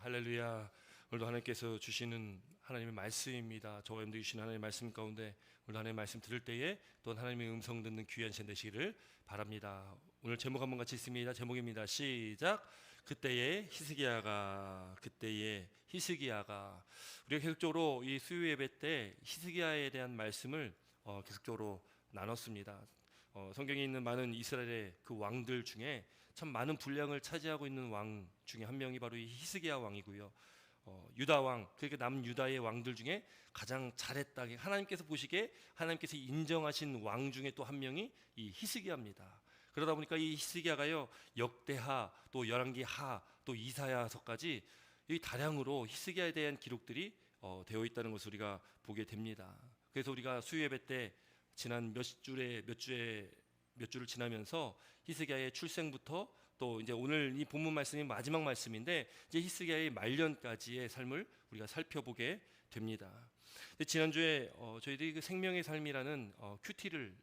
할렐루야. 오늘도 하나님께서 주시는 하나님의 말씀입니다. 저와 여러분들이 주시는 하나님의 말씀 가운데 오늘 하나님의 말씀 들을 때에 또 하나님의 음성 듣는 귀한 시간 되시기를 바랍니다. 오늘 제목 한번 같이 읽습니다. 제목입니다. 시작. 그때의 히스기야가 우리가 계속적으로 이 수요 예배 때 히스기야에 대한 말씀을 계속적으로 나눴습니다. 성경에 있는 많은 이스라엘의 그 왕들 중에 참 많은 분량을 차지하고 있는 왕 중에 한 명이 바로 이 히스기야 왕이고요. 유다 왕, 그러니까 남유다의 왕들 중에 가장 잘했다, 하나님께서 보시기에 하나님께서 인정하신 왕 중에 또 한 명이 이 히스기야입니다. 그러다 보니까 이 히스기야가요, 역대하, 또 열왕기하, 또 이사야서까지 이 다량으로 히스기야에 대한 기록들이 되어 있다는 것을 우리가 보게 됩니다. 그래서 우리가 수요 예배 때 지난 몇 주를 지나면서 히스기야의 출생부터 또 이제 오늘 이 본문 말씀이 마지막 말씀인데 이제 히스기야의 말년까지의 삶을 우리가 살펴보게 됩니다. 지난주에 저희들이 그 생명의 삶이라는 큐티를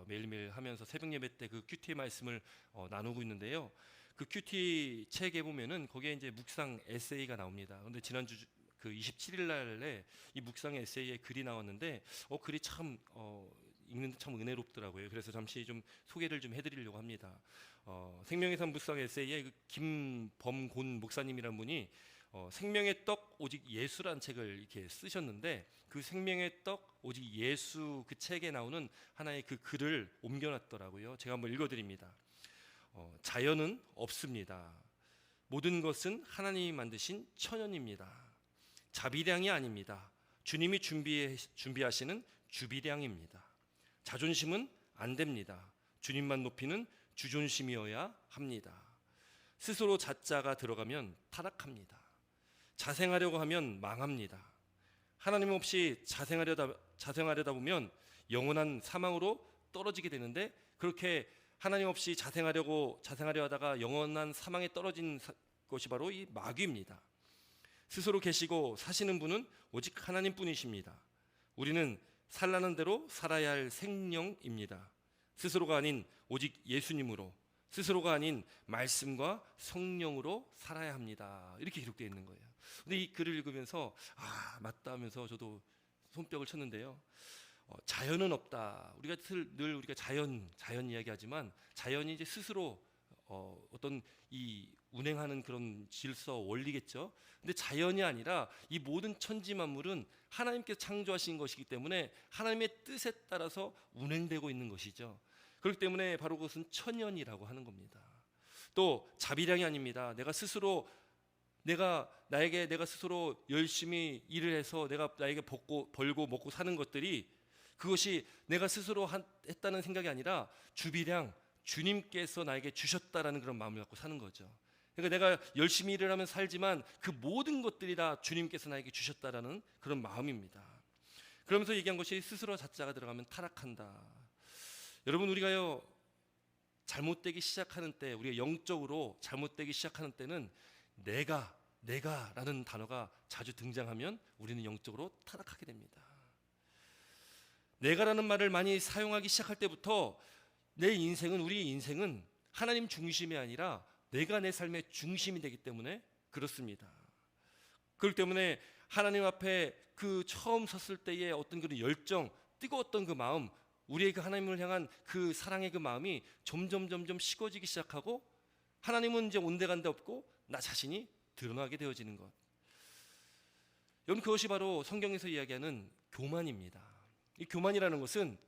매일매일 하면서 새벽 예배 때 그 큐티의 말씀을 나누고 있는데요. 그 큐티 책에 보면은 거기에 이제 묵상 에세이가 나옵니다. 그런데 지난주 그 27일 날에 이 묵상 에세이에 글이 나왔는데 글이 참 읽는데 참 은혜롭더라고요. 그래서 잠시 좀 소개를 좀 해드리려고 합니다. 생명의 삶 묵상 에세이에 그 김범곤 목사님이라는 분이 생명의 떡 오직 예수란 책을 이렇게 쓰셨는데 그 생명의 떡 오직 예수 그 책에 나오는 하나의 그 글을 옮겨놨더라고요. 제가 한번 읽어드립니다. 자연은 없습니다. 모든 것은 하나님이 만드신 천연입니다. 자비량이 아닙니다. 주님이 준비하시는 주비량입니다. 자존심은 안 됩니다. 주님만 높이는 주존심이어야 합니다. 스스로 자자가 들어가면 타락합니다. 자생하려고 하면 망합니다. 하나님 없이 자생하려다 보면 영원한 사망으로 떨어지게 되는데, 그렇게 하나님 없이 자생하려 하다가 영원한 사망에 떨어진 것이 바로 이 마귀입니다. 스스로 계시고 사시는 분은 오직 하나님뿐이십니다. 우리는 살라는 대로 살아야 할 생명입니다. 스스로가 아닌 오직 예수님으로, 스스로가 아닌 말씀과 성령으로 살아야 합니다. 이렇게 기록되어 있는 거예요. 근데 이 글을 읽으면서 맞다 하면서 저도 손뼉을 쳤는데요. 자연은 없다. 우리가 늘 자연 이야기하지만 자연이 이제 스스로 어떤 이 운행하는 그런 질서 원리겠죠. 근데 자연이 아니라 이 모든 천지 만물은 하나님께서 창조하신 것이기 때문에 하나님의 뜻에 따라서 운행되고 있는 것이죠. 그렇기 때문에 바로 그것은 천연이라고 하는 겁니다. 또 자비량이 아닙니다. 내가 스스로 열심히 일을 해서 내가 나에게 벌고 먹고 사는 것들이, 그것이 내가 스스로 했다는 생각이 아니라 주비량, 주님께서 나에게 주셨다라는 그런 마음을 갖고 사는 거죠. 그러니까 내가 열심히 일을 하면 살지만 그 모든 것들이 다 주님께서 나에게 주셨다라는 그런 마음입니다. 그러면서 얘기한 것이 스스로 자자가 들어가면 타락한다. 여러분, 우리가요 잘못되기 시작하는 때, 우리가 영적으로 잘못되기 시작하는 때는 내가라는 단어가 자주 등장하면 우리는 영적으로 타락하게 됩니다. 내가라는 말을 많이 사용하기 시작할 때부터 우리의 인생은 하나님 중심이 아니라 내가 내 삶의 중심이 되기 때문에 그렇습니다. 그렇기 때문에 하나님 앞에 그 처음 섰을 때의 어떤 그런 열정, 뜨거웠던 그 마음, 우리의 그 하나님을 향한 그 사랑의 그 마음이 점점 식어지기 시작하고, 하나님은 이제 온데간데 없고 나 자신이 드러나게 되어지는 것. 여러분, 그것이 바로 성경에서 이야기하는 교만입니다. 이 교만이라는 것은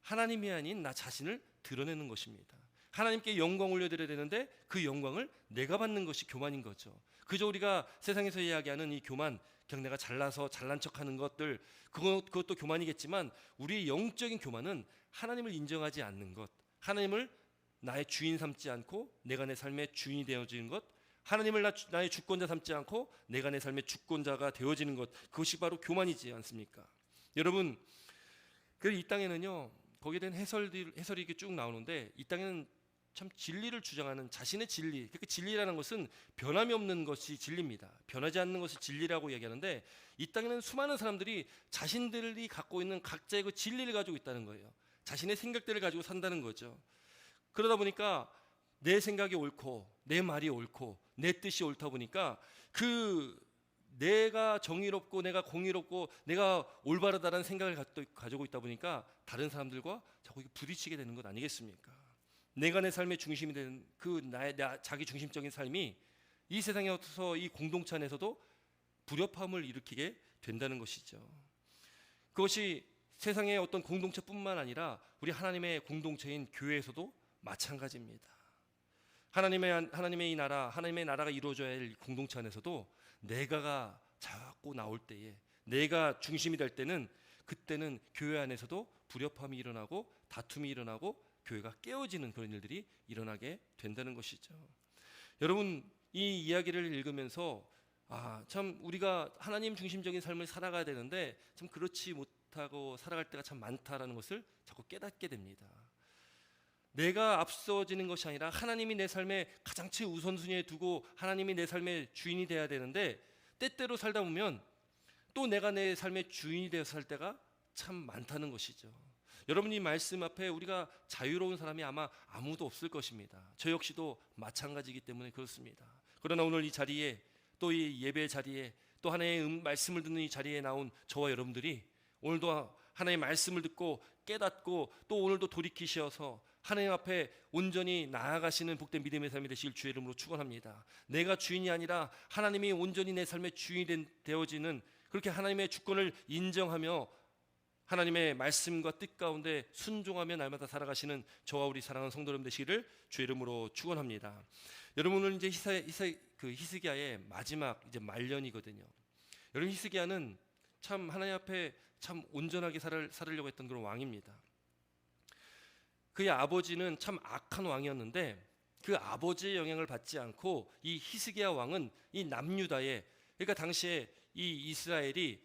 하나님이 아닌 나 자신을 드러내는 것입니다. 하나님께 영광 올려드려야 되는데 그 영광을 내가 받는 것이 교만인 거죠. 그저 우리가 세상에서 이야기하는 이 교만, 그냥 내가 잘나서 잘난 척하는 것들, 그것도 교만이겠지만 우리의 영적인 교만은 하나님을 인정하지 않는 것, 하나님을 나의 주인 삼지 않고 내가 내 삶의 주인이 되어지는 것, 하나님을 나의 주권자 삼지 않고 내가 내 삶의 주권자가 되어지는 것, 그것이 바로 교만이지 않습니까? 여러분, 이 땅에는요 거기에 대한 해설이 이렇게 쭉 나오는데, 이 땅에는 참 진리를 주장하는 자신의 진리, 그러니까 진리라는 것은 변함이 없는 것이 진리입니다. 변하지 않는 것이 진리라고 얘기하는데, 이 땅에는 수많은 사람들이 자신들이 갖고 있는 각자의 그 진리를 가지고 있다는 거예요. 자신의 생각들을 가지고 산다는 거죠. 그러다 보니까 내 생각이 옳고 내 말이 옳고 내 뜻이 옳다 보니까 그 내가 정의롭고 내가 공의롭고 내가 올바르다라는 생각을 가지고 있다 보니까 다른 사람들과 자꾸 부딪히게 되는 것 아니겠습니까? 내가 내 삶의 중심이 되는 그 나의 자기 중심적인 삶이 이 세상에서 이 공동체 안에서도 불협화음을 일으키게 된다는 것이죠. 그것이 세상의 어떤 공동체뿐만 아니라 우리 하나님의 공동체인 교회에서도 마찬가지입니다. 하나님의 이 나라, 하나님의 나라가 이루어져야 할 공동체 안에서도 내가가 자꾸 나올 때에, 내가 중심이 될 때는, 그때는 교회 안에서도 불협화음이 일어나고 다툼이 일어나고 교회가 깨어지는 그런 일들이 일어나게 된다는 것이죠. 여러분, 이 이야기를 읽으면서 참 우리가 하나님 중심적인 삶을 살아가야 되는데 참 그렇지 못하고 살아갈 때가 참 많다라는 것을 자꾸 깨닫게 됩니다. 내가 앞서지는 것이 아니라 하나님이 내 삶의 가장 최우선순위에 두고 하나님이 내 삶의 주인이 돼야 되는데, 때때로 살다 보면 또 내가 내 삶의 주인이 되어서 살 때가 참 많다는 것이죠. 여러분, 이 말씀 앞에 우리가 자유로운 사람이 아마 아무도 없을 것입니다. 저 역시도 마찬가지이기 때문에 그렇습니다. 그러나 오늘 이 자리에, 또 이 예배 자리에, 또 하나님의 말씀을 듣는 이 자리에 나온 저와 여러분들이 오늘도 하나님의 말씀을 듣고 깨닫고 또 오늘도 돌이키셔서 하나님 앞에 온전히 나아가시는 복된 믿음의 삶이 되실 주의 이름으로 축원합니다. 내가 주인이 아니라 하나님이 온전히 내 삶의 주인이 되어지는, 그렇게 하나님의 주권을 인정하며 하나님의 말씀과 뜻 가운데 순종하며 날마다 살아가시는 저와 우리 사랑하는 성도 여러분 되시기를 주의 이름으로 축원합니다. 여러분은 이제 히스기야의 마지막 이제 말년이거든요. 여러분, 히스기야는 참 하나님 앞에 참 온전하게 살으려고 했던 그런 왕입니다. 그의 아버지는 참 악한 왕이었는데 그 아버지의 영향을 받지 않고 이 히스기야 왕은 이 남유다에, 그러니까 당시에 이 이스라엘이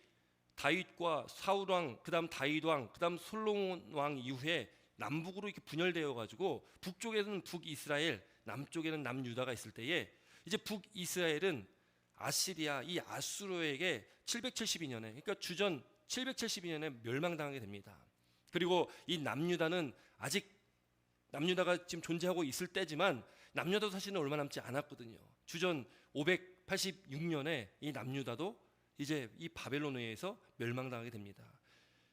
다윗과 사울 왕, 그다음 다윗 왕, 그다음 솔로몬 왕 이후에 남북으로 이렇게 분열되어 가지고 북쪽에는 북이스라엘, 남쪽에는 남유다가 있을 때에 이제 북이스라엘은 아시리아, 이 아수르에게 772년에, 그러니까 주전 772년에 멸망당하게 됩니다. 그리고 이 남유다는 아직, 남유다가 지금 존재하고 있을 때지만 남유다도 사실은 얼마 남지 않았거든요. 주전 586년에 이 남유다도 이제 이 바벨론에 의해서 멸망당하게 됩니다.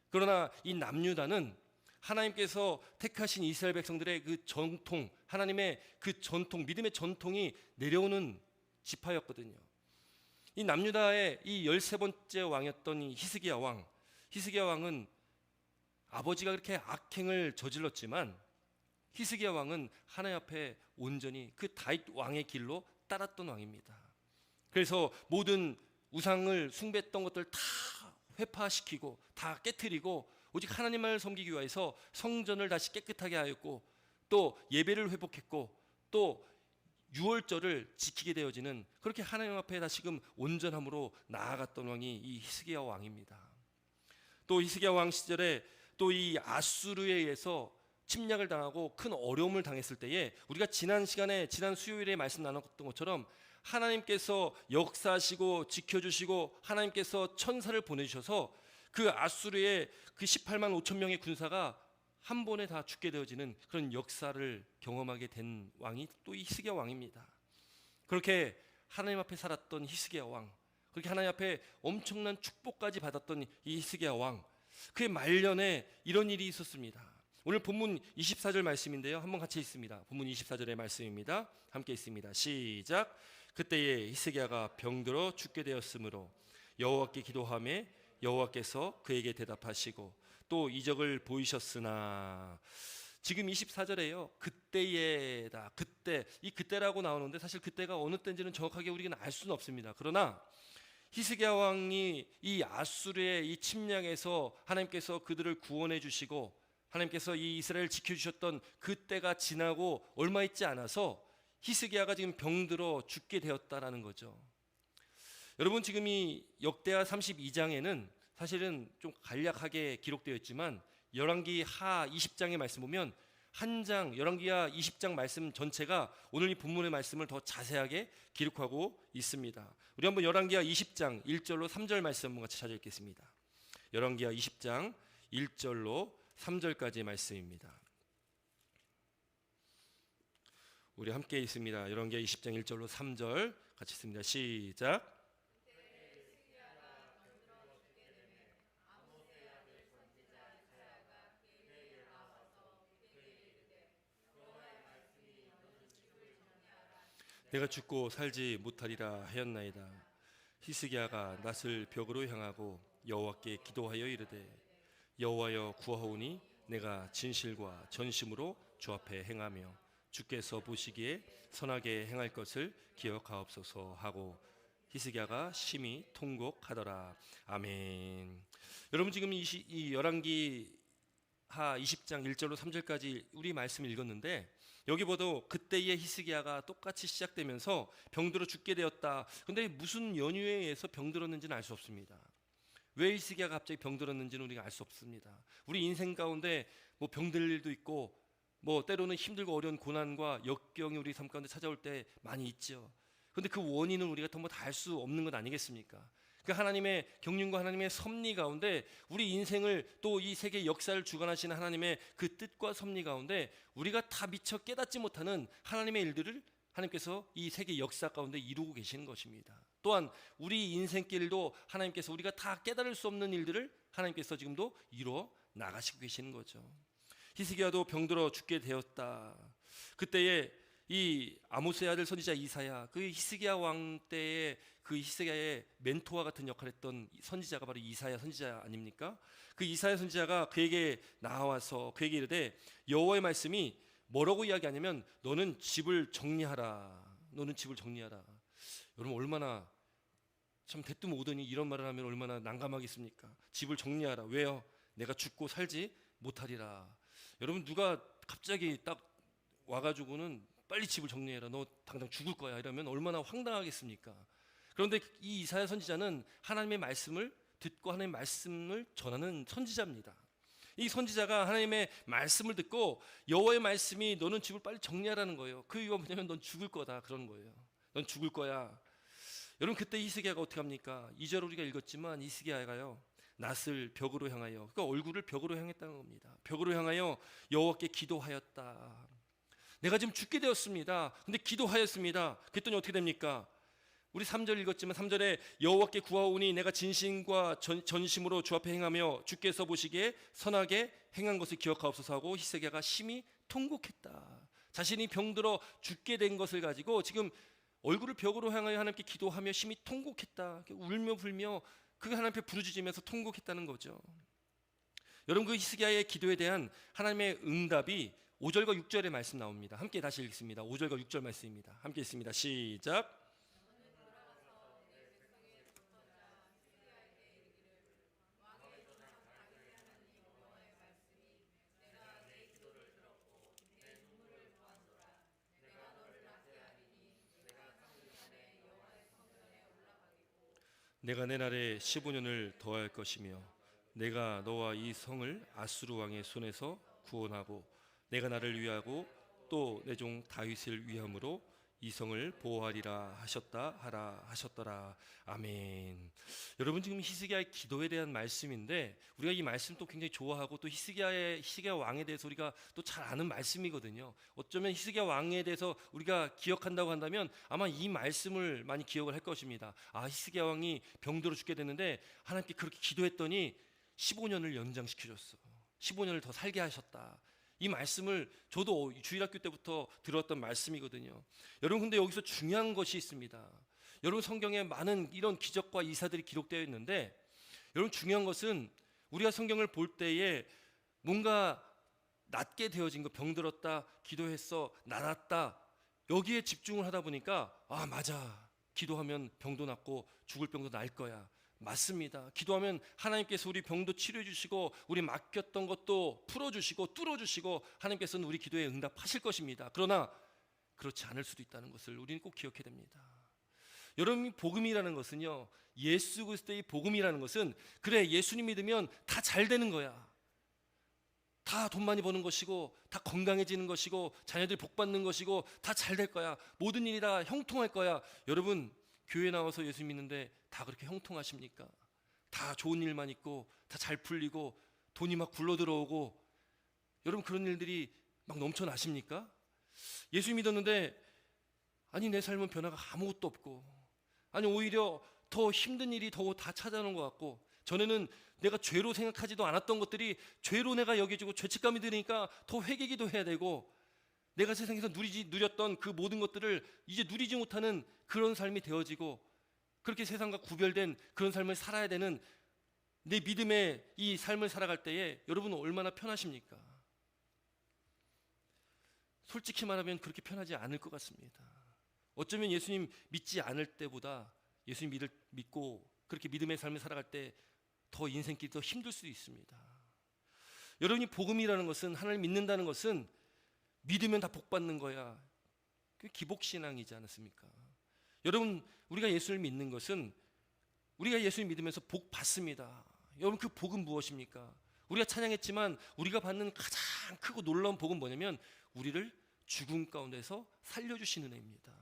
그러나 이 남유다는 하나님께서 택하신 이스라엘 백성들의 그 전통, 하나님의 그 전통, 믿음의 전통이 내려오는 지파였거든요. 이 남유다의 이 13번째 왕이었던 이 히스기야 왕은 아버지가 그렇게 악행을 저질렀지만 히스기야 왕은 하나님 앞에 온전히 그 다윗 왕의 길로 따랐던 왕입니다. 그래서 모든 우상을 숭배했던 것들 다 회파시키고 다 깨트리고 오직 하나님을 섬기기 위해서 성전을 다시 깨끗하게 하였고 또 예배를 회복했고 또 유월절을 지키게 되어지는, 그렇게 하나님 앞에 다시금 온전함으로 나아갔던 왕이 이 히스기야 왕입니다. 또 히스기야 왕 시절에 또 이 아수르에 의해서 침략을 당하고 큰 어려움을 당했을 때에 우리가 지난 시간에, 지난 수요일에 말씀 나눴던 것처럼 하나님께서 역사하시고 지켜주시고 하나님께서 천사를 보내주셔서 그 아수르의 그 18만 5천 명의 군사가 한 번에 다 죽게 되어지는 그런 역사를 경험하게 된 왕이 또 이 히스기야 왕입니다. 그렇게 하나님 앞에 살았던 히스기야 왕, 그렇게 하나님 앞에 엄청난 축복까지 받았던 이 히스기야 왕, 그의 말년에 이런 일이 있었습니다. 오늘 본문 24절 말씀인데요, 한번 같이 읽습니다. 본문 24절의 말씀입니다. 함께 읽습니다. 시작. 그때에 히스기야가 병들어 죽게 되었으므로 여호와께 기도하며 여호와께서 그에게 대답하시고 또 이적을 보이셨으나, 지금 24절에요 그때에다, 그때, 이 그때라고 나오는데 사실 그때가 어느 때인지는 정확하게 우리는 알 수는 없습니다. 그러나 히스기야 왕이 이 아수르의 이 침략에서 하나님께서 그들을 구원해 주시고 하나님께서 이 이스라엘을 지켜주셨던 그때가 지나고 얼마 있지 않아서 히스기야가 지금 병들어 죽게 되었다라는 거죠. 여러분, 지금 이 역대하 32장에는 사실은 좀 간략하게 기록되어 있지만 열왕기 하 20장의 말씀 보면 한 장, 열왕기하 20장 말씀 전체가 오늘 이 본문의 말씀을 더 자세하게 기록하고 있습니다. 우리 한번 열왕기하 20장 1절로 3절 말씀 한번 같이 찾아 읽겠습니다. 열왕기하 20장 1절로 3절까지의 말씀입니다. 우리 함께 있습니다. 열왕기하 20장 1절로 3절 같이 있습니다. 시작. 내가 죽고 살지 못하리라 하였나이다. 히스기야가 낯을 벽으로 향하고 여호와께 기도하여 이르되 여호와여 구하오니 내가 진실과 전심으로 주 앞에 행하며 주께서 보시기에 선하게 행할 것을 기억하옵소서 하고 히스기야가 심히 통곡하더라. 아멘. 여러분 지금 이 열왕기하 20장 1절로 3절까지 우리 말씀을 읽었는데 여기 보도 그때의 히스기야가 똑같이 시작되면서 병들어 죽게 되었다. 근데 무슨 연유에 의해서 병들었는지는 알 수 없습니다. 왜 히스기야가 갑자기 병들었는지는 우리가 알 수 없습니다. 우리 인생 가운데 뭐 병들 일도 있고 뭐 때로는 힘들고 어려운 고난과 역경이 우리 삶 가운데 찾아올 때 많이 있죠. 근데 그 원인은 우리가 전부 다 알 수 없는 것 아니겠습니까? 그 하나님의 경륜과 하나님의 섭리 가운데 우리 인생을 또 이 세계 역사를 주관하시는 하나님의 그 뜻과 섭리 가운데 우리가 다 미처 깨닫지 못하는 하나님의 일들을 하나님께서 이 세계 역사 가운데 이루고 계시는 것입니다. 또한 우리 인생길도 하나님께서 우리가 다 깨달을 수 없는 일들을 하나님께서 지금도 이루어 나가시고 계시는 거죠. 히스기야도 병들어 죽게 되었다. 그때에 이 아모스의 아들 선지자 이사야, 그 히스기야 왕 때의 그 히스기야의 멘토와 같은 역할을 했던 선지자가 바로 이사야 선지자 아닙니까? 그 이사야 선지자가 그에게 나와서 그에게 이르되 여호와의 말씀이 뭐라고 이야기하냐면 너는 집을 정리하라. 너는 집을 정리하라. 여러분 얼마나 참 대뜸 오더니 이런 말을 하면 얼마나 난감하겠습니까? 집을 정리하라. 왜요? 내가 죽고 살지 못하리라. 여러분 누가 갑자기 딱 와가지고는 빨리 집을 정리해라. 너 당장 죽을 거야. 이러면 얼마나 황당하겠습니까? 그런데 이 이사야 선지자는 하나님의 말씀을 듣고 하나님의 말씀을 전하는 선지자입니다. 이 선지자가 하나님의 말씀을 듣고 여호와의 말씀이 너는 집을 빨리 정리하라는 거예요. 그 이유가 뭐냐면 넌 죽을 거다 그러는 거예요. 넌 죽을 거야. 여러분 그때 히스기야가 어떻게 합니까? 2절 우리가 읽었지만 히스기야가요 낯을 벽으로 향하여 그러니까 얼굴을 벽으로 향했다는 겁니다. 벽으로 향하여 여호와께 기도하였다. 내가 지금 죽게 되었습니다. 근데 기도하였습니다. 그랬더니 어떻게 됩니까? 우리 3절 읽었지만 3절에 여호와께 구하오니 내가 진심과 전심으로 주 앞에 행하며 주께서 보시기에 선하게 행한 것을 기억하옵소서 하고 히스기야가 심히 통곡했다. 자신이 병들어 죽게 된 것을 가지고 지금 얼굴을 벽으로 향하여 하나님께 기도하며 심히 통곡했다. 울며 불며 그 하나님 앞에 부르짖으면서 통곡했다는 거죠. 여러분 그 히스기야의 기도에 대한 하나님의 응답이 5절과 6절의 말씀 나옵니다. 함께 다시 읽습니다. 5절과 6절 말씀입니다. 함께 읽습니다. 시작. 내가 내 날에 15년을 더할 것이며 내가 너와 이 성을 아수르 왕의 손에서 구원하고 내가 나를 위하고 또 내 종 다윗을 위함으로 이 성을 보호하리라 하셨더라. 아멘. 여러분 지금 히스기야의 기도에 대한 말씀인데 우리가 이 말씀 또 굉장히 좋아하고 또 히스기야 왕에 대해서 우리가 또 잘 아는 말씀이거든요. 어쩌면 히스기야 왕에 대해서 우리가 기억한다고 한다면 아마 이 말씀을 많이 기억을 할 것입니다. 아 히스기야 왕이 병들어 죽게 됐는데 하나님께 그렇게 기도했더니 15년을 연장시켜줬어. 15년을 더 살게 하셨다. 이 말씀을 저도 주일학교 때부터 들었던 말씀이거든요. 여러분 근데 여기서 중요한 것이 있습니다. 여러분 성경에 많은 이런 기적과 이사들이 기록되어 있는데 여러분 중요한 것은 우리가 성경을 볼 때에 뭔가 낫게 되어진 거 병들었다 기도했어 나았다 여기에 집중을 하다 보니까 아 맞아 기도하면 병도 낫고 죽을 병도 나을 거야. 맞습니다. 기도하면 하나님께서 우리 병도 치료해 주시고 우리 맡겼던 것도 풀어주시고 뚫어주시고 하나님께서는 우리 기도에 응답하실 것입니다. 그러나 그렇지 않을 수도 있다는 것을 우리는 꼭 기억해야 됩니다. 여러분 복음이라는 것은요 예수 그리스도의 복음이라는 것은 그래 예수님 믿으면 다 잘 되는 거야. 다 돈 많이 버는 것이고 다 건강해지는 것이고 자녀들이 복 받는 것이고 다 잘 될 거야. 모든 일이 다 형통할 거야. 여러분 교회 나와서 예수 믿는데 다 그렇게 형통하십니까? 다 좋은 일만 있고 다 잘 풀리고 돈이 막 굴러 들어오고 여러분 그런 일들이 막 넘쳐나십니까? 예수 믿었는데 아니 내 삶은 변화가 아무것도 없고, 아니 오히려 더 힘든 일이 더 다 찾아오는 것 같고, 전에는 내가 죄로 생각하지도 않았던 것들이 죄로 내가 여겨지고 죄책감이 드니까 더 회개기도 해야 되고, 내가 세상에서 누렸던 그 모든 것들을 이제 누리지 못하는 그런 삶이 되어지고, 그렇게 세상과 구별된 그런 삶을 살아야 되는 내 믿음의 이 삶을 살아갈 때에 여러분은 얼마나 편하십니까? 솔직히 말하면 그렇게 편하지 않을 것 같습니다. 어쩌면 예수님 믿지 않을 때보다 예수님 믿고 그렇게 믿음의 삶을 살아갈 때 더 인생길이 더 힘들 수도 있습니다. 여러분이 복음이라는 것은, 하나님 믿는다는 것은 믿으면 다 복받는 거야, 그게 기복신앙이지 않습니까? 여러분, 우리가 예수를 믿는 것은 우리가 예수를 믿으면서 복 받습니다. 여러분, 그 복은 무엇입니까? 우리가 찬양했지만 우리가 받는 가장 크고 놀라운 복은 뭐냐면 우리를 죽음 가운데서 살려주시는 은혜입니다.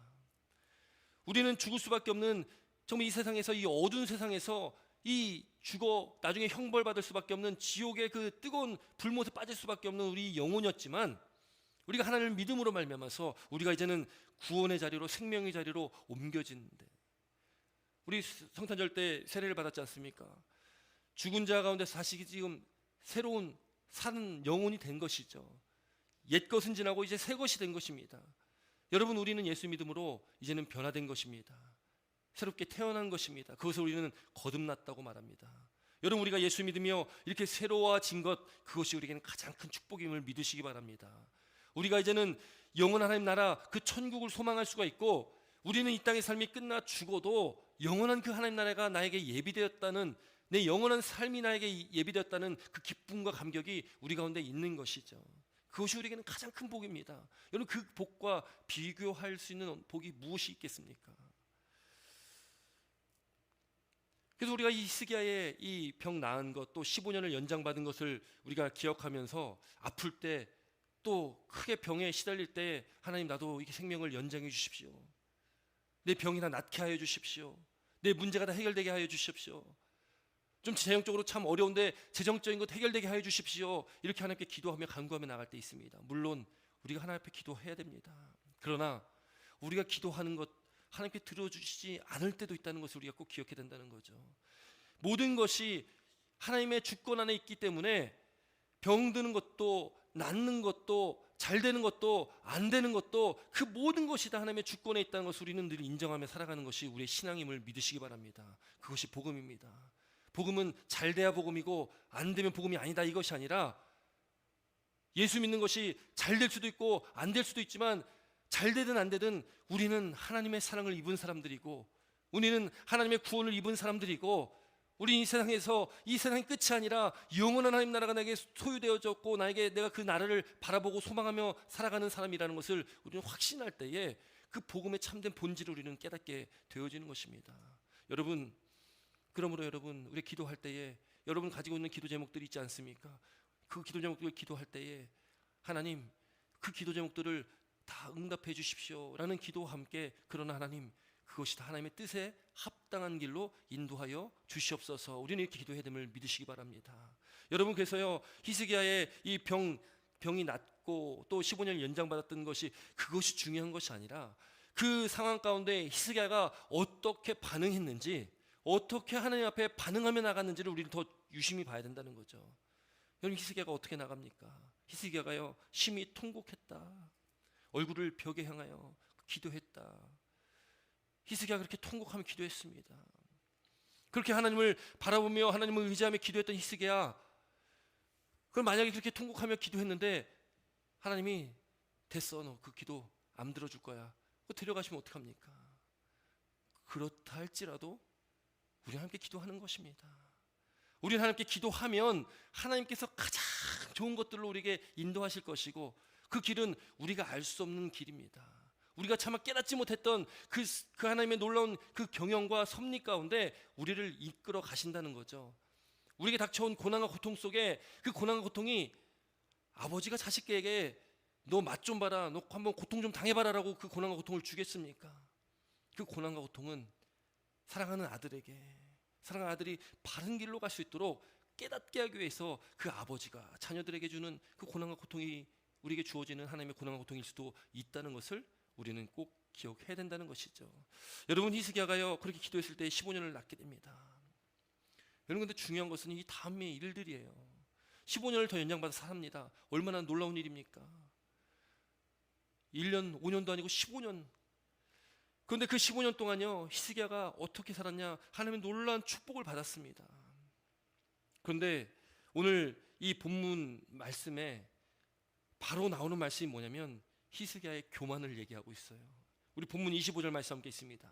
우리는 죽을 수밖에 없는, 정말 이 세상에서, 이 어두운 세상에서 이 죽어 나중에 형벌받을 수밖에 없는 지옥의 그 뜨거운 불못에 빠질 수밖에 없는 우리 영혼이었지만, 우리가 하나님을 믿음으로 말미암아서 우리가 이제는 구원의 자리로, 생명의 자리로 옮겨지는데, 우리 성탄절 때 세례를 받았지 않습니까? 죽은 자 가운데서 다시 지금 새로운 사는 영혼이 된 것이죠. 옛 것은 지나고 이제 새 것이 된 것입니다. 여러분, 우리는 예수 믿음으로 이제는 변화된 것입니다. 새롭게 태어난 것입니다. 그것을 우리는 거듭났다고 말합니다. 여러분, 우리가 예수 믿으며 이렇게 새로워진 것, 그것이 우리에게는 가장 큰 축복임을 믿으시기 바랍니다. 우리가 이제는 영원한 하나님 나라, 그 천국을 소망할 수가 있고, 우리는 이 땅의 삶이 끝나 죽어도 영원한 그 하나님 나라가 나에게 예비되었다는, 내 영원한 삶이 나에게 예비되었다는 그 기쁨과 감격이 우리 가운데 있는 것이죠. 그것이 우리에게는 가장 큰 복입니다. 여러분, 그 복과 비교할 수 있는 복이 무엇이 있겠습니까? 그래서 우리가 이 히스기야의 이 병 나은 것, 또 15년을 연장받은 것을 우리가 기억하면서 아플 때, 또 크게 병에 시달릴 때, 하나님, 나도 이렇게 생명을 연장해 주십시오. 내 병이나 낫게 하여 주십시오. 내 문제가 다 해결되게 하여 주십시오. 좀 재정적으로 참 어려운데 재정적인 것 해결되게 하여 주십시오. 이렇게 하나님께 기도하며 간구하며 나갈 때 있습니다. 물론 우리가 하나님 앞에 기도해야 됩니다. 그러나 우리가 기도하는 것 하나님께 들어주시지 않을 때도 있다는 것을 우리가 꼭 기억해야 된다는 거죠. 모든 것이 하나님의 주권 안에 있기 때문에 병드는 것도, 낫는 것도, 잘 되는 것도, 안 되는 것도, 그 모든 것이 다 하나님의 주권에 있다는 것을 우리는 늘 인정하며 살아가는 것이 우리의 신앙임을 믿으시기 바랍니다. 그것이 복음입니다. 복음은 잘 돼야 복음이고 안 되면 복음이 아니다, 이것이 아니라, 예수 믿는 것이 잘 될 수도 있고 안 될 수도 있지만, 잘 되든 안 되든 우리는 하나님의 사랑을 입은 사람들이고, 우리는 하나님의 구원을 입은 사람들이고, 우리 이 세상에서, 이 세상이 끝이 아니라 영원한 하나님 나라가 나에게 소유되어졌고, 나에게, 내가 그 나라를 바라보고 소망하며 살아가는 사람이라는 것을 우리는 확신할 때에 그 복음의 참된 본질을 우리는 깨닫게 되어지는 것입니다. 여러분, 그러므로 여러분, 우리 기도할 때에 여러분 가지고 있는 기도 제목들이 있지 않습니까? 그 기도 제목들을 기도할 때에 하나님, 그 기도 제목들을 다 응답해 주십시오 라는 기도와 함께, 그러나 하나님, 그것이 다 하나님의 뜻에 합당한 길로 인도하여 주시옵소서, 우리는 이렇게 기도해야 됨을 믿으시기 바랍니다. 여러분, 그래서요, 히스기야의 이 병이 낫고 또 15년 연장받았던 것이, 그것이 중요한 것이 아니라 그 상황 가운데 히스기야가 어떻게 반응했는지, 어떻게 하나님 앞에 반응하며 나갔는지를 우리는 더 유심히 봐야 된다는 거죠. 여러분, 히스기야가 어떻게 나갑니까? 히스기야가요, 심히 통곡했다. 얼굴을 벽에 향하여 기도했다. 히스기야가 그렇게 통곡하며 기도했습니다. 그렇게 하나님을 바라보며 하나님을 의지하며 기도했던 히스기야, 그럼 만약에 그렇게 통곡하며 기도했는데 하나님이, 됐어, 너 그 기도 안 들어줄 거야, 데려가시면 어떡합니까? 그렇다 할지라도 우리는 함께 기도하는 것입니다. 우리는 하나님께 기도하면 하나님께서 가장 좋은 것들로 우리에게 인도하실 것이고, 그 길은 우리가 알 수 없는 길입니다. 우리가 차마 깨닫지 못했던 그 하나님의 놀라운 그 경영과 섭리 가운데 우리를 이끌어 가신다는 거죠. 우리에게 닥쳐온 고난과 고통 속에, 그 고난과 고통이 아버지가 자식에게 너 맛 좀 봐라, 너 한번 고통 좀 당해봐라 라고 그 고난과 고통을 주겠습니까? 그 고난과 고통은 사랑하는 아들에게, 사랑하는 아들이 바른 길로 갈 수 있도록 깨닫게 하기 위해서 그 아버지가 자녀들에게 주는 그 고난과 고통이 우리에게 주어지는 하나님의 고난과 고통일 수도 있다는 것을 우리는 꼭 기억해야 된다는 것이죠. 여러분, 히스기야가요 그렇게 기도했을 때 15년을 낳게 됩니다. 여러분, 근데 중요한 것은 이 다음의 일들이에요. 15년을 더 연장받아 삽니다. 얼마나 놀라운 일입니까? 1년, 5년도 아니고 15년. 그런데 그 15년 동안요 히스기야가 어떻게 살았냐? 하나님의 놀라운 축복을 받았습니다. 그런데 오늘 이 본문 말씀에 바로 나오는 말씀이 뭐냐면 히스기야의 교만을 얘기하고 있어요. 우리 본문 25절 말씀 함께 있습니다.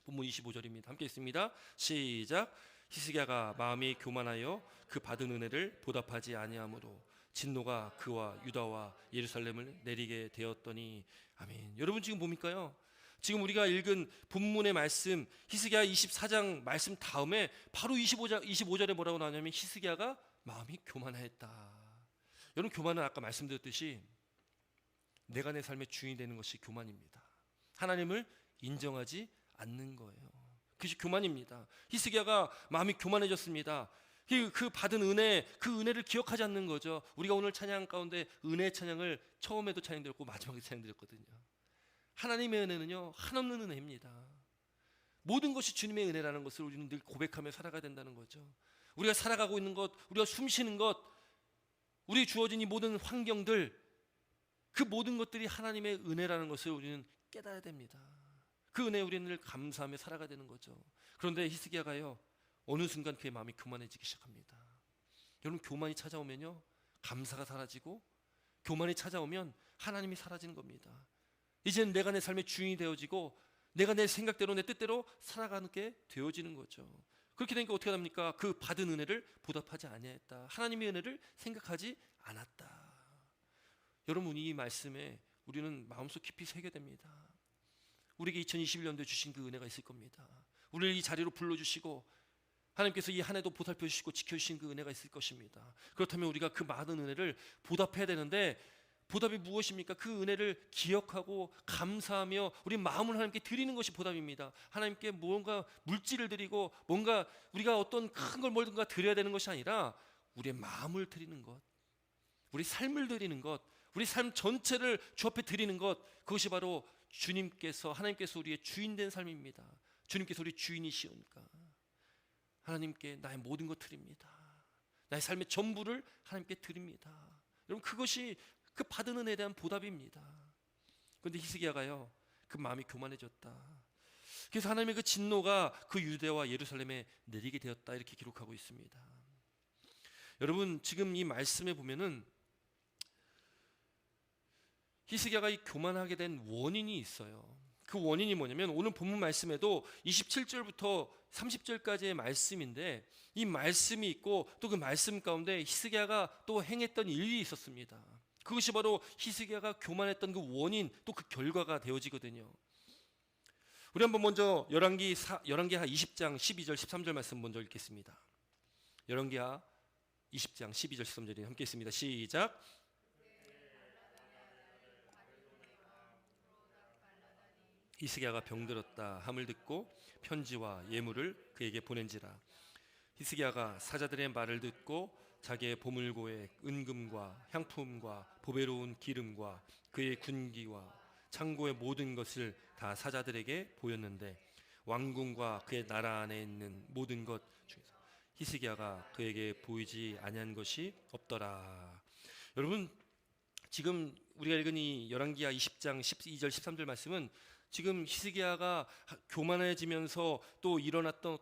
본문 25절입니다. 함께 있습니다. 시작. 히스기야가 마음이 교만하여 그 받은 은혜를 보답하지 아니하므로 진노가 그와 유다와 예루살렘을 내리게 되었더니. 아멘. 여러분, 지금 뭡니까요? 지금 우리가 읽은 본문의 말씀, 히스기야 24장 말씀 다음에 바로 25절에 뭐라고 나오냐면 히스기야가 마음이 교만하였다. 여러분, 교만은 아까 말씀드렸듯이 내가 내 삶의 주인이 되는 것이 교만입니다. 하나님을 인정하지 않는 거예요. 그것이 교만입니다. 히스기야가 마음이 교만해졌습니다. 그 받은 은혜, 그 은혜를 기억하지 않는 거죠. 우리가 오늘 찬양 가운데 은혜 찬양을 처음에도 찬양 드렸고 마지막에 찬양 드렸거든요. 하나님의 은혜는요 한없는 은혜입니다. 모든 것이 주님의 은혜라는 것을 우리는 늘 고백하며 살아가야 된다는 거죠. 우리가 살아가고 있는 것, 우리가 숨쉬는 것, 우리 주어진 이 모든 환경들, 그 모든 것들이 하나님의 은혜라는 것을 우리는 깨달아야 됩니다. 그 은혜에 우리는 늘 감사하며 살아가야 되는 거죠. 그런데 히스기야가요 어느 순간 그의 마음이 교만해지기 시작합니다. 여러분, 교만이 찾아오면요 감사가 사라지고, 교만이 찾아오면 하나님이 사라지는 겁니다. 이제는 내가 내 삶의 주인이 되어지고 내가 내 생각대로 내 뜻대로 살아가는 게 되어지는 거죠. 그렇게 되니까 어떻게 합니까? 그 받은 은혜를 보답하지 아니했다. 하나님의 은혜를 생각하지 않았다. 여러분, 이 말씀에 우리는 마음속 깊이 새겨야 됩니다. 우리에게 2021년도에 주신 그 은혜가 있을 겁니다. 우리를 이 자리로 불러주시고 하나님께서 이 한 해도 보살펴 주시고 지켜주신 그 은혜가 있을 것입니다. 그렇다면 우리가 그 많은 은혜를 보답해야 되는데, 보답이 무엇입니까? 그 은혜를 기억하고 감사하며 우리 마음을 하나님께 드리는 것이 보답입니다. 하나님께 뭔가 물질을 드리고 뭔가 우리가 어떤 큰 걸 뭐든가 드려야 되는 것이 아니라 우리의 마음을 드리는 것, 우리 삶을 드리는 것, 우리 삶 전체를 주 앞에 드리는 것, 그것이 바로 주님께서, 하나님께서 우리의 주인 된 삶입니다. 주님께서 우리 주인이시오니까 하나님께 나의 모든 것 드립니다. 나의 삶의 전부를 하나님께 드립니다. 여러분, 그것이 그 받은 은혜에 대한 보답입니다. 그런데 히스기야가요 그 마음이 교만해졌다. 그래서 하나님의 그 진노가 그 유대와 예루살렘에 내리게 되었다, 이렇게 기록하고 있습니다. 여러분, 지금 이 말씀에 보면은 히스기야가 이 교만하게 된 원인이 있어요. 그 원인이 뭐냐면 오늘 본문 말씀에도 27절부터 30절까지의 말씀인데, 이 말씀이 있고 또 그 말씀 가운데 히스기야가 또 행했던 일이 있었습니다. 그것이 바로 히스기야가 교만했던 그 원인, 또 그 결과가 되어지거든요. 우리 한번 먼저 열왕기하 20장 12절 13절 말씀 먼저 읽겠습니다. 열왕기하 20장 12절 13절이 함께 있습니다. 시작. 히스기야가 병들었다 함을 듣고 편지와 예물을 그에게 보낸지라. 히스기야가 사자들의 말을 듣고 자기의 보물고에 은금과 향품과 보배로운 기름과 그의 군기와 창고의 모든 것을 다 사자들에게 보였는데 왕궁과 그의 나라 안에 있는 모든 것 중에서 히스기야가 그에게 보이지 아니한 것이 없더라. 여러분, 지금 우리가 읽은 이 열왕기하 20장 12절 13절 말씀은 지금 히스기야가 교만해지면서 또 일어났던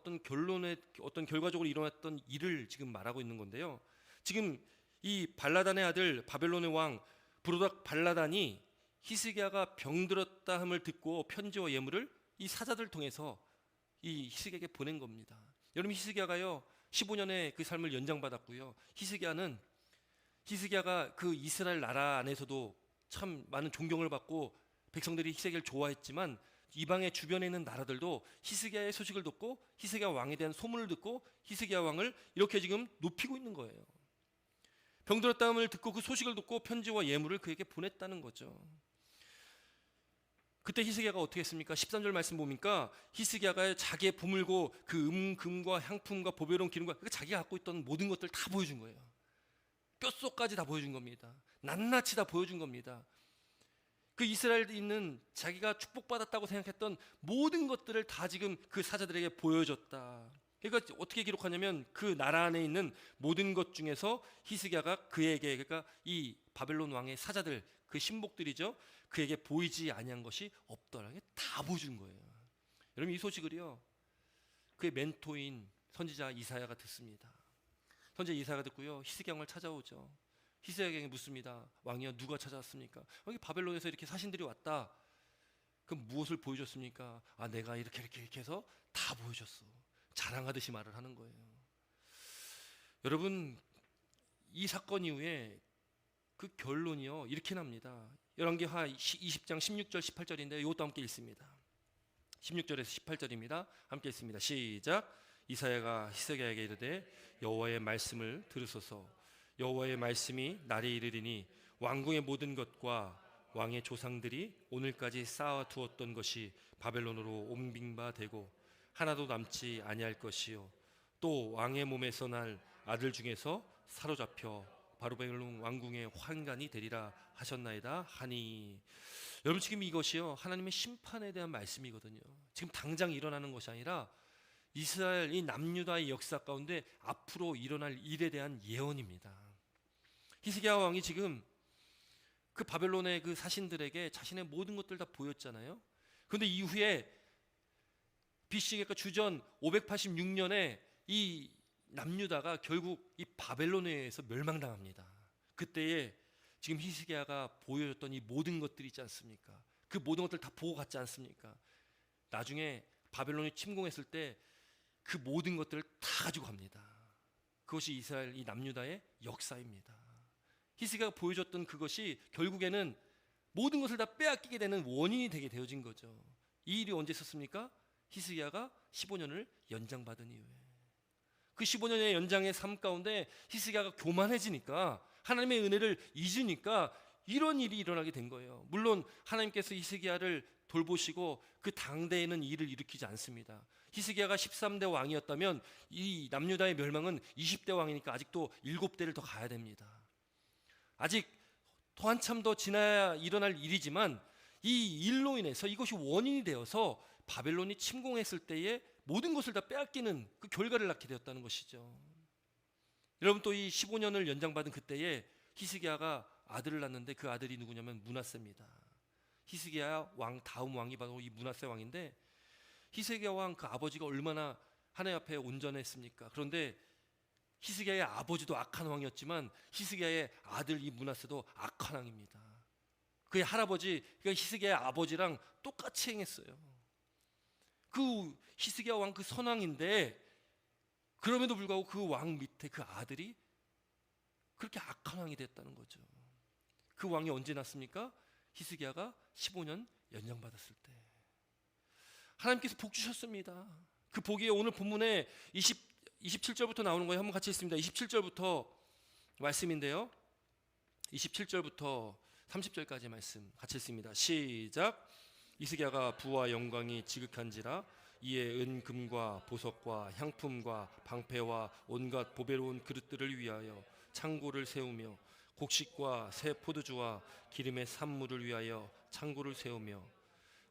어떤 결과적으로 일어났던 일을 지금 말하고 있는 건데요. 지금 이 발라단의 아들 바벨론의 왕 브로닥 발라단이 히스기야가 병들었다 함을 듣고 편지와 예물을 이 사자들을 통해서 이 히스기야에게 보낸 겁니다. 여러분, 히스기야가요 15년의 그 삶을 연장받았고요. 히스기야가 그 이스라엘 나라 안에서도 참 많은 존경을 받고 백성들이 히스기야를 좋아했지만 이방의 주변에 있는 나라들도 히스기야의 소식을 듣고 히스기야 왕에 대한 소문을 듣고 히스기야 왕을 이렇게 지금 높이고 있는 거예요. 병들었다함을 듣고 그 소식을 듣고 편지와 예물을 그에게 보냈다는 거죠. 그때 히스기야가 어떻게 했습니까? 13절 말씀 보니까 히스기야가 자기의 보물고 그 금과 향품과 보배로운 기름과 자기가 갖고 있던 모든 것들 다 보여준 거예요. 뼛속까지 다 보여준 겁니다. 낱낱이 다 보여준 겁니다. 그 이스라엘에 있는 자기가 축복받았다고 생각했던 모든 것들을 다 지금 그 사자들에게 보여줬다. 그러니까 어떻게 기록하냐면 그 나라 안에 있는 모든 것 중에서 히스기야가 그에게, 그러니까 이 바벨론 왕의 사자들, 그 신복들이죠, 그에게 보이지 아니한 것이 없더라. 다 보여준 거예요. 여러분, 이 소식을요 그의 멘토인 선지자 이사야가 듣습니다. 선지자 이사야가 듣고요 히스기야 왕을 찾아오죠. 히스기야에게 묻습니다. 왕이여, 누가 찾아왔습니까? 여기 바벨론에서 이렇게 사신들이 왔다. 그럼 무엇을 보여줬습니까? 아, 내가 이렇게 해서 다 보여줬어. 자랑하듯이 말을 하는 거예요. 여러분, 이 사건 이후에 그 결론이요 이렇게 납니다. 열왕기하 20장 16절 18절인데 이것도 함께 읽습니다. 16절에서 18절입니다. 함께 읽습니다. 시작. 이사야가 히스기야에게 이르되 여호와의 말씀을 들으소서. 여호와의 말씀이 날이 이르리니 왕궁의 모든 것과 왕의 조상들이 오늘까지 쌓아두었던 것이 바벨론으로 옮긴 바 되고 하나도 남지 아니할 것이요 또 왕의 몸에서 날 아들 중에서 사로잡혀 바벨론 왕궁의 환관이 되리라 하셨나이다 하니. 여러분, 지금 이것이요 하나님의 심판에 대한 말씀이거든요. 지금 당장 일어나는 것이 아니라 이스라엘 이 남유다의 역사 가운데 앞으로 일어날 일에 대한 예언입니다. 히스기야 왕이 지금 그 바벨론의 그 사신들에게 자신의 모든 것들 다 보였잖아요. 그런데 이후에 BC, 그러니까 주전 586년에 이 남유다가 결국 이 바벨론에 의해서 멸망당합니다. 그때에 지금 히스기야가 보여줬던 이 모든 것들이 있지 않습니까? 그 모든 것들 다 보고 갔지 않습니까? 나중에 바벨론이 침공했을 때 그 모든 것들을 다 가지고 갑니다. 그것이 이스라엘 이 남유다의 역사입니다. 히스기야가 보여줬던 그것이 결국에는 모든 것을 다 빼앗기게 되는 원인이 되게 되어진 거죠. 이 일이 언제 있었습니까? 히스기야가 15년을 연장받은 이후에. 그 15년의 연장의 삶 가운데 히스기야가 교만해지니까, 하나님의 은혜를 잊으니까 이런 일이 일어나게 된 거예요. 물론 하나님께서 히스기야를 돌보시고 그 당대에는 일을 일으키지 않습니다. 히스기야가 13대 왕이었다면 이 남유다의 멸망은 20대 왕이니까 아직도 7대를 더 가야 됩니다. 아직 또 한참 더 지나야 일어날 일이지만 이 일로 인해서 이것이 원인이 되어서 바벨론이 침공했을 때에 모든 것을 다 빼앗기는 그 결과를 낳게 되었다는 것이죠. 여러분, 또 이 15년을 연장받은 그때에 히스기야가 아들을 낳는데 그 아들이 누구냐면 므낫세입니다. 히스기야 왕 다음 왕이 바로 이 므낫세 왕인데, 히스기야 왕 그 아버지가 얼마나 하나님 앞에 온전했습니까? 그런데 히스기야의 아버지도 악한 왕이었지만 히스기야의 아들 이 므낫세도 악한 왕입니다. 그의 할아버지, 그러니까 히스기야의 아버지랑 똑같이 행했어요. 그 히스기야 왕 그 선왕인데 그럼에도 불구하고 그 왕 밑에 그 아들이 그렇게 악한 왕이 됐다는 거죠. 그 왕이 언제 났습니까? 히스기야가 15년 연장받았을 때. 하나님께서 복 주셨습니다. 그 복이 오늘 본문에 27절부터 나오는 거예요. 한번 같이 읽습니다. 27절부터 말씀인데요, 27절부터 30절까지 말씀 같이 읽습니다. 시작. 히스기야가 부와 영광이 지극한지라 이에 은금과 보석과 향품과 방패와 온갖 보배로운 그릇들을 위하여 창고를 세우며 곡식과 새 포도주와 기름의 산물을 위하여 창고를 세우며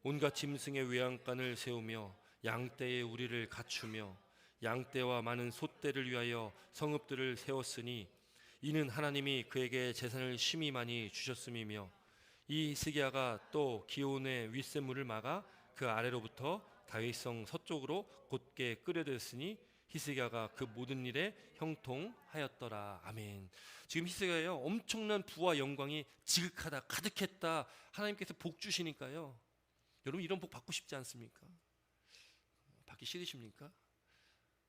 온갖 짐승의 외양간을 세우며 양떼의 우리를 갖추며 양떼와 많은 솥대를 위하여 성읍들을 세웠으니 이는 하나님이 그에게 재산을 심히 많이 주셨음이며, 이 히스기야가 또 기온의 윗샘물을 막아 그 아래로부터 다윗성 서쪽으로 곧게 끓여들였으니 히스기야가 그 모든 일에 형통하였더라. 아멘. 지금 히스기야요 엄청난 부와 영광이 지극하다, 가득했다. 하나님께서 복 주시니까요. 여러분, 이런 복 받고 싶지 않습니까? 받기 싫으십니까?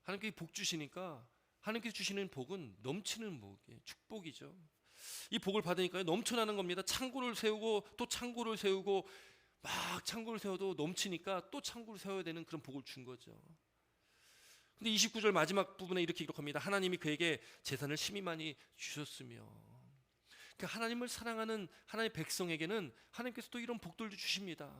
하나님께서 복 주시니까 하나님께서 주시는 복은 넘치는 복이에요. 축복이죠. 이 복을 받으니까요 넘쳐나는 겁니다. 창고를 세우고 또 창고를 세우고 막 창고를 세워도 넘치니까 또 창고를 세워야 되는 그런 복을 준 거죠. 근데 29절 마지막 부분에 이렇게 기록합니다. 하나님이 그에게 재산을 심히 많이 주셨으며. 그러니까 하나님을 사랑하는 하나님의 백성에게는 하나님께서 또 이런 복들도 주십니다.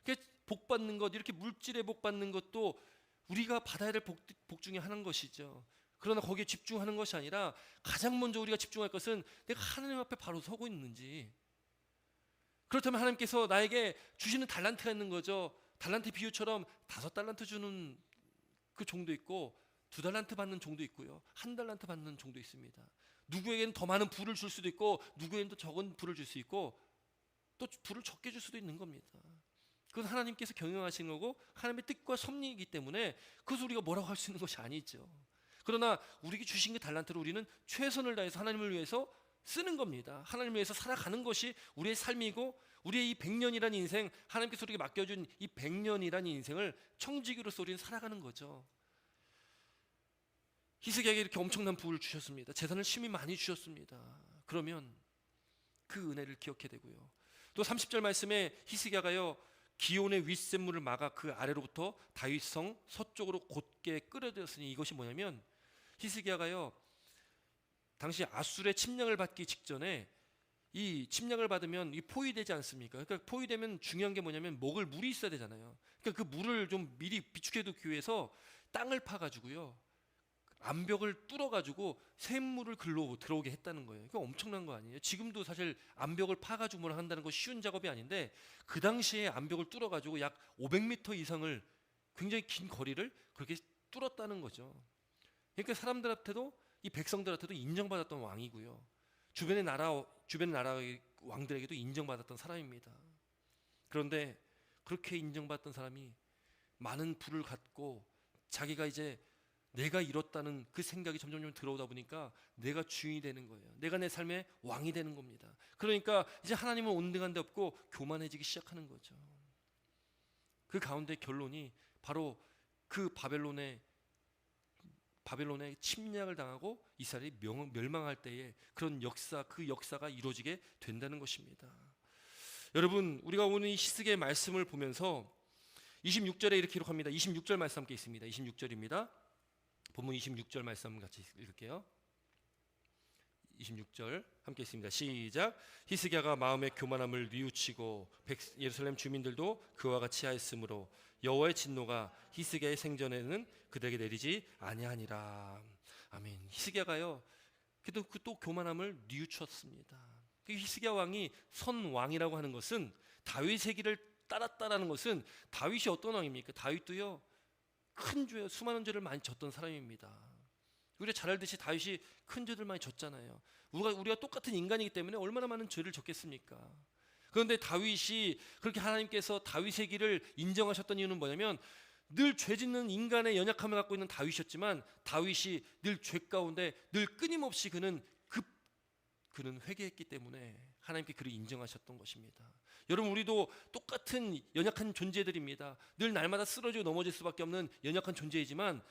그러니까 복 받는 것, 이렇게 물질의 복 받는 것도 우리가 받아야 될 복 중에 하나인 것이죠. 그러나 거기에 집중하는 것이 아니라 가장 먼저 우리가 집중할 것은 내가 하나님 앞에 바로 서고 있는지. 그렇다면 하나님께서 나에게 주시는 달란트가 있는 거죠. 달란트 비유처럼 5달란트 주는 그 종도 있고 2달란트 받는 종도 있고요. 1달란트 받는 종도 있습니다. 누구에게는 더 많은 부를 줄 수도 있고 누구에게는 더 적은 부를 줄 수 있고 또 부를 적게 줄 수도 있는 겁니다. 그건 하나님께서 경영하시는 거고 하나님의 뜻과 섭리이기 때문에 그것을 우리가 뭐라고 할 수 있는 것이 아니죠. 그러나 우리에게 주신 그 달란트를 우리는 최선을 다해서 하나님을 위해서 쓰는 겁니다. 하나님을 위해서 살아가는 것이 우리의 삶이고 우리의 이 100년이라는 인생, 하나님께서 우리에게 맡겨준 이 100년이라는 인생을 청지기로서 우리는 살아가는 거죠. 히스기야에게 이렇게 엄청난 부를 주셨습니다. 재산을 심히 많이 주셨습니다. 그러면 그 은혜를 기억해야 되고요. 또 30절 말씀에 히스기야가요 기온의 윗샘물을 막아 그 아래로부터 다윗성 서쪽으로 곧게 끌어들였으니 이것이 뭐냐면 히스기야가요 당시 아수르의 침략을 받기 직전에 이 침략을 받으면 이 포위되지 않습니까? 그러니까 포위되면 중요한 게 뭐냐면 먹을 물이 있어야 되잖아요. 그러니까 그 물을 좀 미리 비축해두기 위해서 땅을 파가지고요 암벽을 뚫어가지고 샘물을 글로 들어오게 했다는 거예요. 이거 엄청난 거 아니에요? 지금도 사실 암벽을 파가지고 뭘 한다는 거 쉬운 작업이 아닌데 그 당시에 암벽을 뚫어가지고 약 500m 이상을 굉장히 긴 거리를 그렇게 뚫었다는 거죠. 그러니까 사람들한테도 이 백성들한테도 인정받았던 왕이고요. 주변의 나라 왕들에게도 인정받았던 사람입니다. 그런데 그렇게 인정받았던 사람이 많은 부를 갖고 자기가 이제 내가 이뤘다는 그 생각이 점점 들어오다 보니까 내가 주인이 되는 거예요. 내가 내 삶의 왕이 되는 겁니다. 그러니까 이제 하나님은 온등한 데 없고 교만해지기 시작하는 거죠. 그 가운데 결론이 바로 그 바벨론의 침략을 당하고 이스라엘이 멸망할 때에 그런 역사, 그 역사가 이루어지게 된다는 것입니다. 여러분, 우리가 오늘 이 히스기야의 말씀을 보면서 26절에 이렇게 기록합니다. 26절 말씀 함께 있습니다. 26절입니다. 본문 26절 말씀 같이 읽을게요. 26절 함께 있습니다. 시작. 히스기야가 마음의 교만함을 뉘우치고 예루살렘 주민들도 그와 같이 하였으므로 여호와의 진노가 히스기야의 생전에는 그들에게 내리지 아니하니라. 아멘. 히스기야가요 그래도 또 교만함을 뉘우쳤습니다. 히스기야 왕이 선 왕이라고 하는 것은 다윗의 길을 따랐다라는 것은 다윗이 어떤 왕입니까? 다윗도요 큰 죄, 수많은 죄를 많이 졌던 사람입니다. 우리가 잘 알듯이 다윗이 큰 죄들 많이 졌잖아요. 우리가 똑같은 인간이기 때문에 얼마나 많은 죄를 졌겠습니까? 그런데 다윗이 그렇게 하나님께서 다윗의 길을 인정하셨던 이유는 뭐냐면 늘 죄 짓는 인간의 연약함을 갖고 있는 다윗이었지만 다윗이 늘 죄 가운데 늘 끊임없이 그는 회개했기 때문에 하나님께 그를 인정하셨던 것입니다. 여러분, 우리도 똑같은 연약한 존재들입니다. 늘 날마다 쓰러지고 넘어질 수밖에 없는 연약한 존재이지만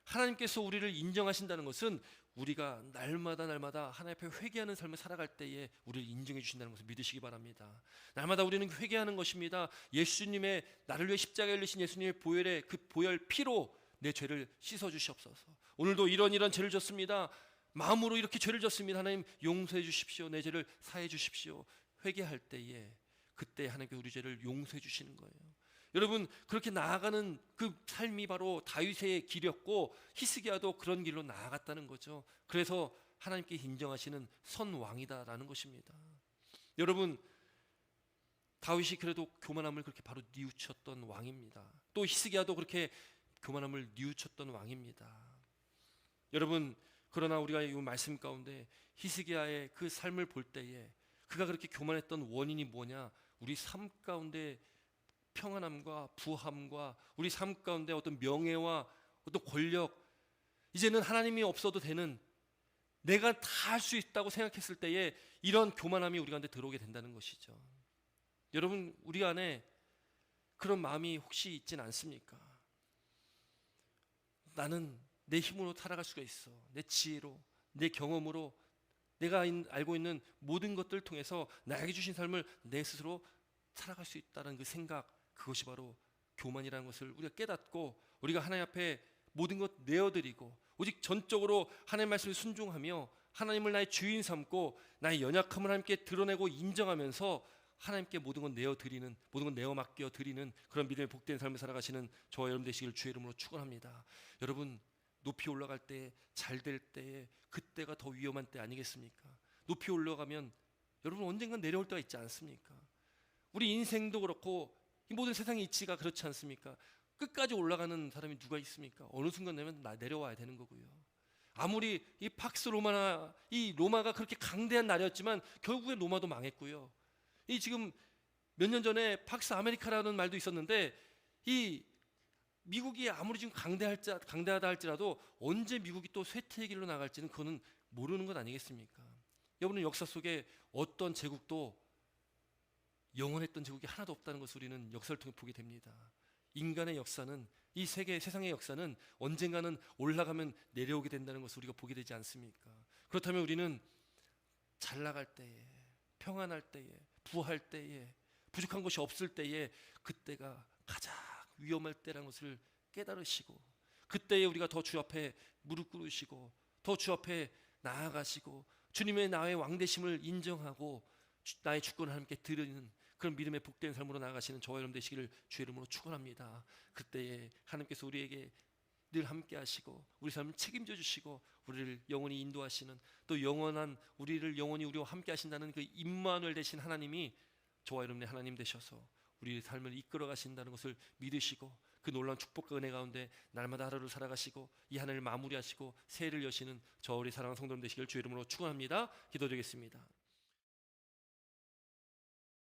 하나님께서 우리를 인정하신다는 것은 우리가 날마다 하나님 앞에 회개하는 삶을 살아갈 때에 우리를 인정해 주신다는 것을 믿으시기 바랍니다. 날마다 우리는 회개하는 것입니다. 예수님의 나를 위해 십자가에 흘리신 예수님의 보혈의 그 보혈 피로 내 죄를 씻어 주시옵소서. 오늘도 이런 죄를 졌습니다. 마음으로 이렇게 죄를 졌습니다. 하나님 용서해 주십시오. 내 죄를 사해 주십시오. 회개할 때에 그때 하나님께 우리 죄를 용서해 주시는 거예요. 여러분, 그렇게 나아가는 그 삶이 바로 다윗의 길이었고 히스기야도 그런 길로 나아갔다는 거죠. 그래서 하나님께 인정하시는 선왕이다라는 것입니다. 여러분, 다윗이 그래도 교만함을 그렇게 바로 뉘우쳤던 왕입니다. 또 히스기야도 그렇게 교만함을 뉘우쳤던 왕입니다. 여러분, 그러나 우리가 이 말씀 가운데 히스기야의 그 삶을 볼 때에 그가 그렇게 교만했던 원인이 뭐냐? 우리 삶 가운데 평안함과 부함과 우리 삶 가운데 어떤 명예와 어떤 권력, 이제는 하나님이 없어도 되는, 내가 다 할 수 있다고 생각했을 때에 이런 교만함이 우리 가운데 들어오게 된다는 것이죠. 여러분, 우리 안에 그런 마음이 혹시 있진 않습니까? 나는 내 힘으로 살아갈 수가 있어. 내 지혜로, 내 경험으로, 내가 알고 있는 모든 것들을 통해서 나에게 주신 삶을 내 스스로 살아갈 수 있다는 그 생각, 그것이 바로 교만이라는 것을 우리가 깨닫고 우리가 하나님 앞에 모든 것 내어드리고 오직 전적으로 하나님의 말씀을 순종하며 하나님을 나의 주인 삼고 나의 연약함을 하나님께 드러내고 인정하면서 하나님께 모든 것 내어드리는, 모든 것 내어 맡겨드리는 그런 믿음의 복된 삶을 살아가시는 저와 여러분 되시길 주의 이름으로 축원합니다. 여러분, 높이 올라갈 때, 잘 될 때에 그때가 더 위험한 때 아니겠습니까? 높이 올라가면 여러분 언젠간 내려올 때가 있지 않습니까? 우리 인생도 그렇고 이 모든 세상의 이치가 그렇지 않습니까? 끝까지 올라가는 사람이 누가 있습니까? 어느 순간 되면 내려와야 되는 거고요. 아무리 이 팍스 로마나 이 로마가 그렇게 강대한 나라였지만 결국에 로마도 망했고요. 이 지금 몇 년 전에 팍스 아메리카라는 말도 있었는데 이 미국이 아무리 지금 강대하다 할지라도 언제 미국이 또 쇠퇴의 길로 나갈지는 그거는 모르는 것 아니겠습니까? 여러분은 역사 속에 어떤 제국도 영원했던 제국이 하나도 없다는 것을 우리는 역사를 통해 보게 됩니다. 인간의 역사는 이 세상의 역사는 언젠가는 올라가면 내려오게 된다는 것을 우리가 보게 되지 않습니까? 그렇다면 우리는 잘 나갈 때에, 평안할 때에, 부할 때에, 부족한 것이 없을 때에 그때가 가장 위험할 때라는 것을 깨달으시고 그때에 우리가 더 주 앞에 무릎 꿇으시고 더 주 앞에 나아가시고 주님의 나의 왕되심을 인정하고 나의 주권을 하나님께 드리는 그런 믿음의 복된 삶으로 나아가시는 저와 여러분 되시기를 주의 이름으로 축원합니다. 그때에 하나님께서 우리에게 늘 함께 하시고 우리 삶을 책임져 주시고 우리를 영원히 인도하시는 또 영원한 우리를 영원히 우리와 함께 하신다는 그 임마누엘 되신 하나님이 저와 여러분의 하나님 되셔서 우리의 삶을 이끌어 가신다는 것을 믿으시고 그 놀라운 축복과 은혜 가운데 날마다 하루를 살아가시고 이 한 해를 마무리하시고 새해를 여시는 저 우리 사랑하는 성도님 되시기를 주의 이름으로 축원합니다. 기도드리겠습니다.